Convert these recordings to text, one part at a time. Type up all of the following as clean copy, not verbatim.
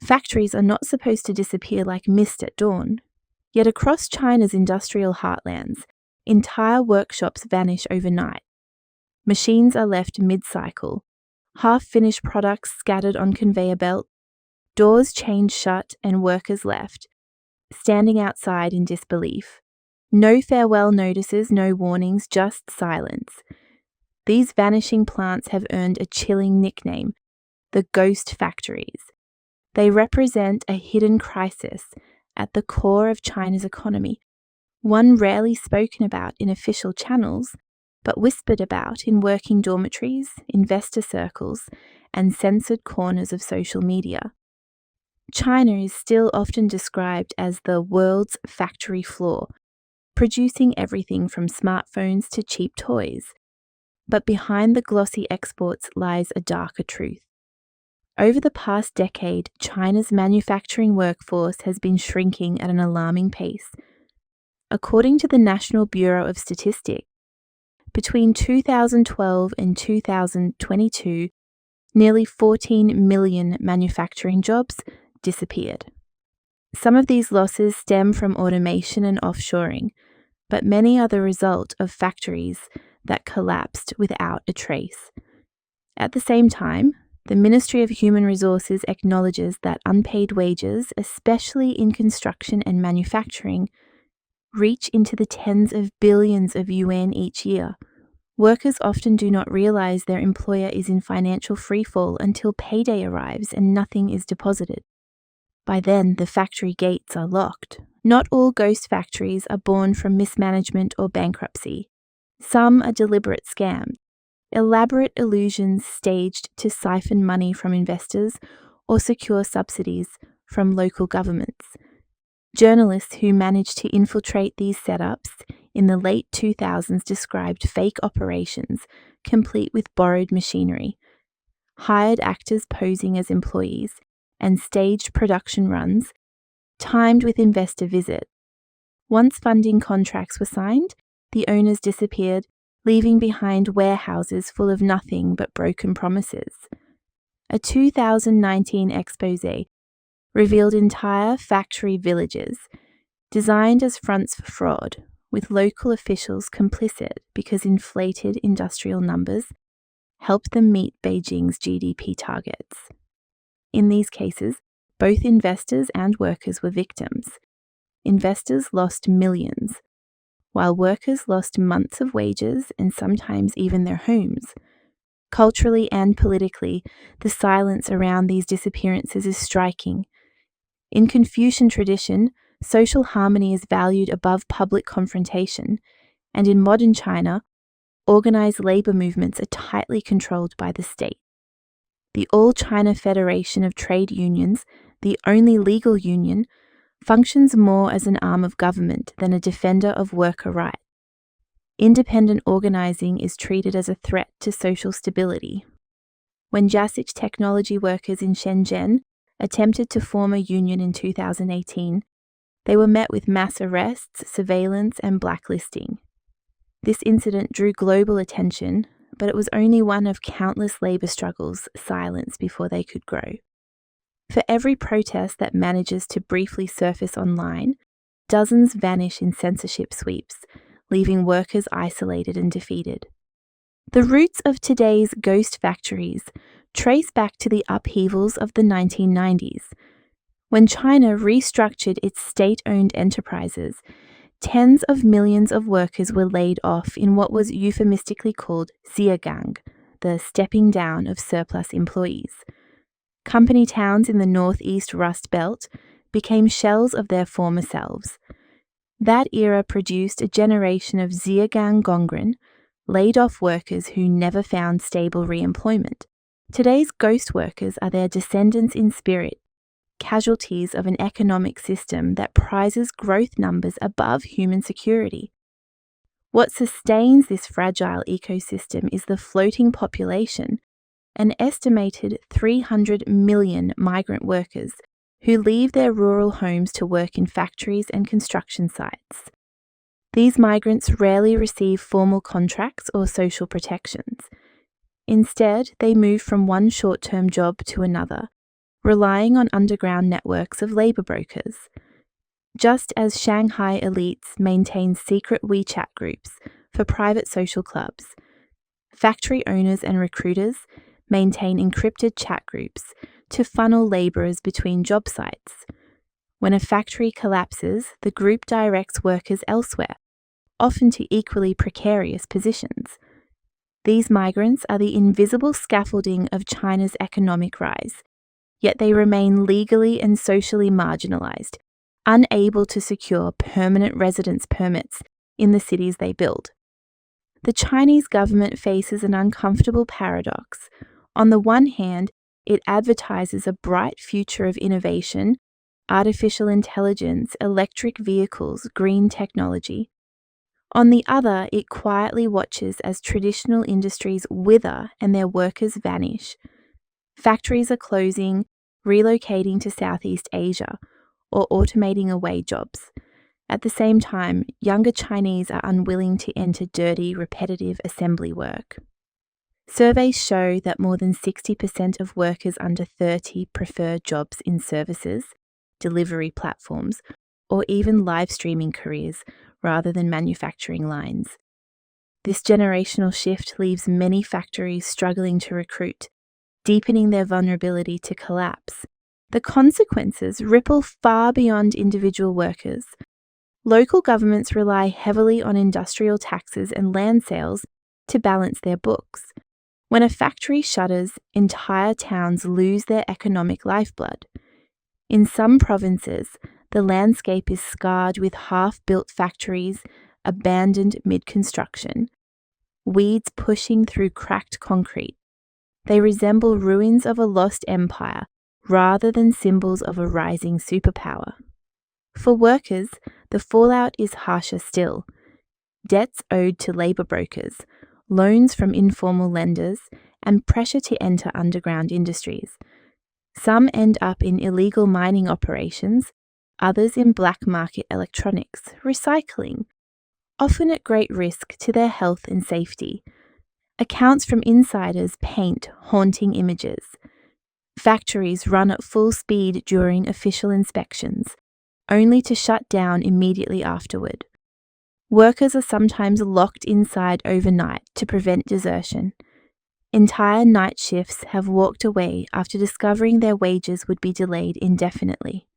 Factories are not supposed to disappear like mist at dawn. Yet across China's industrial heartlands, entire workshops vanish overnight. Machines are left mid-cycle, half-finished products scattered on conveyor belts, doors chained shut and workers left, standing outside in disbelief. No farewell notices, no warnings, just silence. These vanishing plants have earned a chilling nickname, the ghost factories. They represent a hidden crisis at the core of China's economy, one rarely spoken about in official channels, but whispered about in working dormitories, investor circles, and censored corners of social media. China is still often described as the world's factory floor, producing everything from smartphones to cheap toys. But behind the glossy exports lies a darker truth. Over the past decade, China's manufacturing workforce has been shrinking at an alarming pace. According to the National Bureau of Statistics, between 2012 and 2022, nearly 14 million manufacturing jobs disappeared. Some of these losses stem from automation and offshoring, but many are the result of factories that collapsed without a trace. At the same time, the Ministry of Human Resources acknowledges that unpaid wages, especially in construction and manufacturing, reach into the tens of billions of yuan each year. Workers often do not realize their employer is in financial freefall until payday arrives and nothing is deposited. By then, the factory gates are locked. Not all ghost factories are born from mismanagement or bankruptcy. Some are deliberate scams, elaborate illusions staged to siphon money from investors or secure subsidies from local governments. Journalists who managed to infiltrate these setups in the late 2000s described fake operations, complete with borrowed machinery, hired actors posing as employees, and staged production runs, timed with investor visits. Once funding contracts were signed, the owners disappeared, leaving behind warehouses full of nothing but broken promises. A 2019 exposé revealed entire factory villages, designed as fronts for fraud, with local officials complicit because inflated industrial numbers helped them meet Beijing's GDP targets. In these cases, both investors and workers were victims. Investors lost millions, while workers lost months of wages and sometimes even their homes. Culturally and politically, the silence around these disappearances is striking. In Confucian tradition, social harmony is valued above public confrontation, and in modern China, organized labor movements are tightly controlled by the state. The All China Federation of Trade Unions, the only legal union, functions more as an arm of government than a defender of worker rights. Independent organizing is treated as a threat to social stability. When Jasich technology workers in Shenzhen attempted to form a union in 2018, they were met with mass arrests, surveillance, and blacklisting. This incident drew global attention, but it was only one of countless labor struggles silenced before they could grow. For every protest that manages to briefly surface online, dozens vanish in censorship sweeps, leaving workers isolated and defeated. The roots of today's ghost factories trace back to the upheavals of the 1990s. When China restructured its state-owned enterprises, tens of millions of workers were laid off in what was euphemistically called zhegang, the stepping down of surplus employees. Company towns in the northeast Rust Belt became shells of their former selves. That era produced a generation of zhegang gongren, laid-off workers who never found stable re-employment. Today's ghost workers are their descendants in spirit, casualties of an economic system that prizes growth numbers above human security. What sustains this fragile ecosystem is the floating population, an estimated 300 million migrant workers who leave their rural homes to work in factories and construction sites. These migrants rarely receive formal contracts or social protections. Instead, they move from one short-term job to another, relying on underground networks of labour brokers. Just as Shanghai elites maintain secret WeChat groups for private social clubs, factory owners and recruiters maintain encrypted chat groups to funnel labourers between job sites. When a factory collapses, the group directs workers elsewhere, often to equally precarious positions. These migrants are the invisible scaffolding of China's economic rise, yet they remain legally and socially marginalised, unable to secure permanent residence permits in the cities they build. The Chinese government faces an uncomfortable paradox. On the one hand, it advertises a bright future of innovation, artificial intelligence, electric vehicles, green technology. On the other, it quietly watches as traditional industries wither and their workers vanish. Factories are closing, relocating to Southeast Asia, or automating away jobs. At the same time, younger Chinese are unwilling to enter dirty, repetitive assembly work. Surveys show that more than 60% of workers under 30 prefer jobs in services, delivery platforms, or even live streaming careers rather than manufacturing lines. This generational shift leaves many factories struggling to recruit, deepening their vulnerability to collapse. The consequences ripple far beyond individual workers. Local governments rely heavily on industrial taxes and land sales to balance their books. When a factory shutters, entire towns lose their economic lifeblood. In some provinces, the landscape is scarred with half-built factories abandoned mid-construction, weeds pushing through cracked concrete. They resemble ruins of a lost empire rather than symbols of a rising superpower. For workers, the fallout is harsher still. Debts owed to labour brokers, loans from informal lenders, and pressure to enter underground industries. Some end up in illegal mining operations, others in black market electronics, recycling, often at great risk to their health and safety. Accounts from insiders paint haunting images. Factories run at full speed during official inspections, only to shut down immediately afterward. Workers are sometimes locked inside overnight to prevent desertion. Entire night shifts have walked away after discovering their wages would be delayed indefinitely.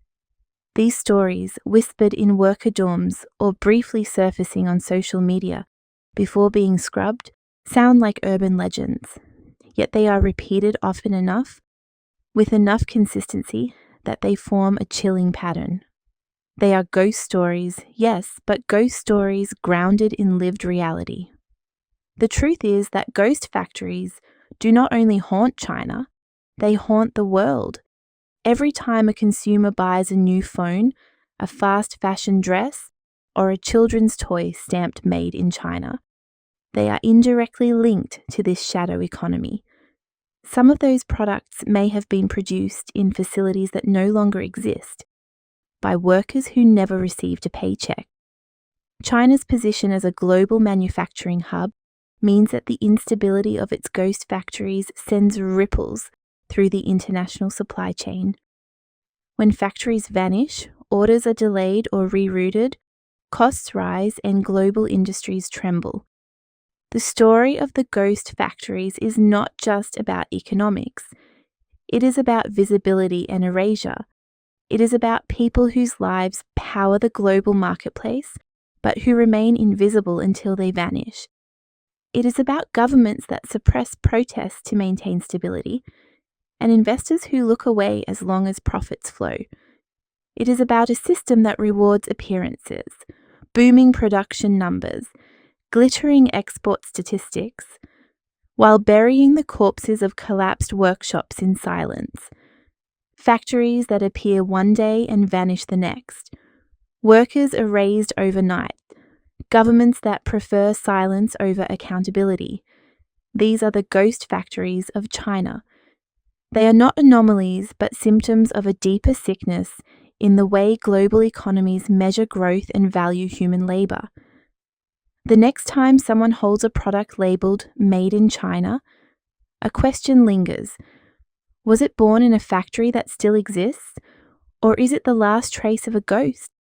These stories, whispered in worker dorms or briefly surfacing on social media before being scrubbed, sound like urban legends, yet they are repeated often enough, with enough consistency, that they form a chilling pattern. They are ghost stories, yes, but ghost stories grounded in lived reality. The truth is that ghost factories do not only haunt China, they haunt the world. Every time a consumer buys a new phone, a fast fashion dress, or a children's toy stamped made in China, they are indirectly linked to this shadow economy. Some of those products may have been produced in facilities that no longer exist, by workers who never received a paycheck. China's position as a global manufacturing hub means that the instability of its ghost factories sends ripples through the international supply chain. When factories vanish, orders are delayed or rerouted, costs rise, and global industries tremble. The story of the ghost factories is not just about economics. It is about visibility and erasure. It is about people whose lives power the global marketplace, but who remain invisible until they vanish. It is about governments that suppress protests to maintain stability, and investors who look away as long as profits flow. It is about a system that rewards appearances, booming production numbers, glittering export statistics, while burying the corpses of collapsed workshops in silence. Factories that appear one day and vanish the next. Workers erased overnight. Governments that prefer silence over accountability. These are the ghost factories of China. They are not anomalies, but symptoms of a deeper sickness in the way global economies measure growth and value human labour. The next time someone holds a product labelled "Made in China," a question lingers. Was it born in a factory that still exists? Or is it the last trace of a ghost